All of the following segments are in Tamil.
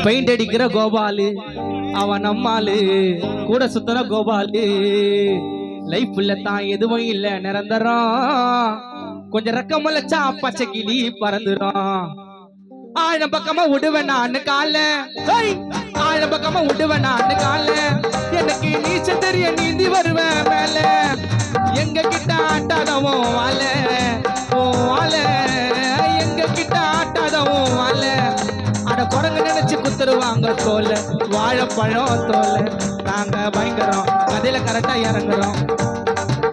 பெயிண்ட் அடிக்கிற கோபாலு அவன் நம்மாலு கூட சுத்துற கோபாலு லைஃப்ல தான் எதுவும் இல்ல நிரந்தரம் கொஞ்சம் ரக்கம் முளைச்சா பச்சை கிளி பறந்துடும் ஆழம் பக்கமா விடுவேன் நான் கால ஆழம் பக்கமா விடுவேன் நான் கால எனக்கு நீச்சல் தெரிய நீந்தி வருவேன் மேல எங்க கிட்ட ஆட்டாதவும் வாழ ஓ வாழ எங்க கிட்ட ஆட்டாதவும் வாழ அட குரங்கு நினைச்சு குத்துருவாங்க தோல வாழைப்பழம் தோல நாங்க பயங்கரம் கதையில கரெக்டா இறங்குறோம்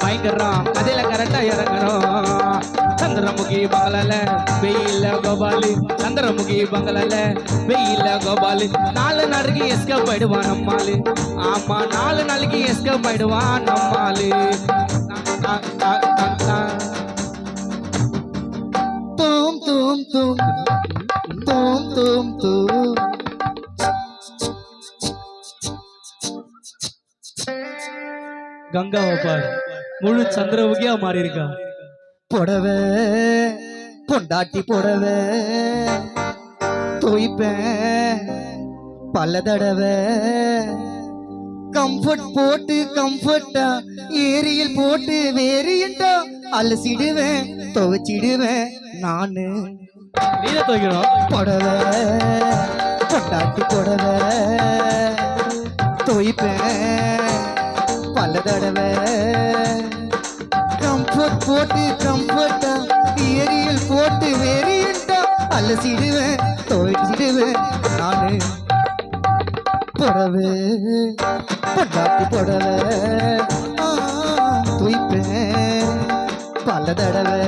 பயங்கரம் கதையில கரெக்டா இறங்குறோம் சந்திரமுகி பங்களால வெயில கோபாலு சந்திரமுகி பங்களால வெயில கோபாலு 4 நாளைக்கு எஸ்கேப் ஆயிடுவான் நம்மாலு ஆமா 4 நாளைக்கு எஸ்கேப் ஆயிடுவான் நம்மாலு தூம் தூம் தூம் தூம் தூம் தூம் கங்காவை பாரு முழு சந்திரமுகியா மாறி இருக்கா புடவை பொண்டாட்டி புடவை தோய்ப்பேன் பல தடவை கம்ஃபர்ட் போட்டு கம்ஃபர்ட்டா ஏரியில் போட்டு வேரியண்டா அலசிடுவேன் துவைச்சிடுவேன் நானு நீத துவைக்கணும் புடவை பொண்டாட்டி புடவை தோய்ப்பேன் பல தடவை கம்ஃபர்ட் போட்டு கம்ஃபர்ட்டா ஏரியில் போட்டு வேரியண்டா அலசிடுவேன் துவைச்சிடுவேன் நானு புடவை பொண்டாட்டி புடவை துய்ப்பேன் பல தடவை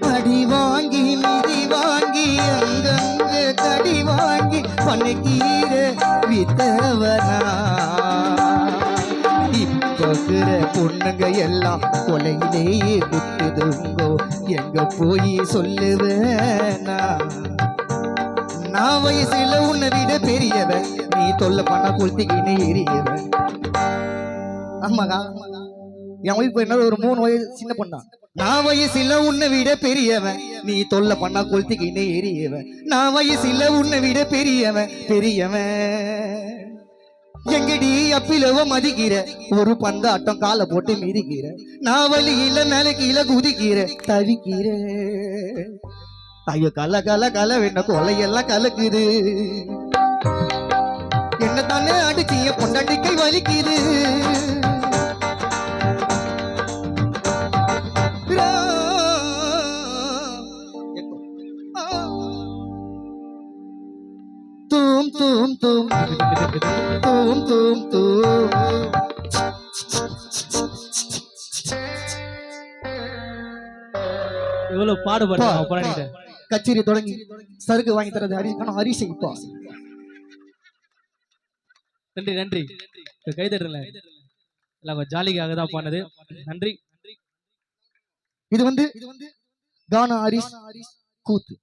அடி வாங்கி மிதி வாங்கி அங்கங்க கடி வாங்கி பணக்கீரை வித்தவனா இப்போக்கிற பொண்ணுங்க எல்லாம் கொலையிலேயே குத்துதுங்கோ எங்க போய் சொல்லுவேனா நான் வயசுல உன்னை விட பெரியவன் நீ தொல்லை பண்ண கொளுத்திக்கினே எரியவன் ஆமாக்கா என் ஒய்ஃப் என்ன ஒரு 3 வயசு சின்ன பொண்ணா நான் வயசுல உன்னை விட பெரியவன் நீ தொல்லை பண்ணா கொளுத்திக்கினே எரியவன் நான் வயசுல உன்னை விட பெரியவன் எங்கடி அப்பிலவ மதிக்கிற ஒரு பந்தாட்டம் காலை போட்டு மிதிக்கிற நான் வழியில மேல கீழே குதிக்கிற தவிக்கிற ஐயோ கல கல கல வேண கொலையெல்லாம் கலக்குது என்ன தானே அடிச்சு என் பொண்டாட்டிக்கை வலிக்குது தூம் தூம் தூம் தூம் தூம் தூம் எவ்வளவு பாடுபடுற கச்சேரி தொடங்கி சருக்கு வாங்கி தரது ஹரிசை இப்போ நன்றி நன்றி கைதட்டல எல்லாம் ஜாலிக்காக தான் பண்ணது நன்றி இது வந்து கானா ஹரிஸ் கூத்து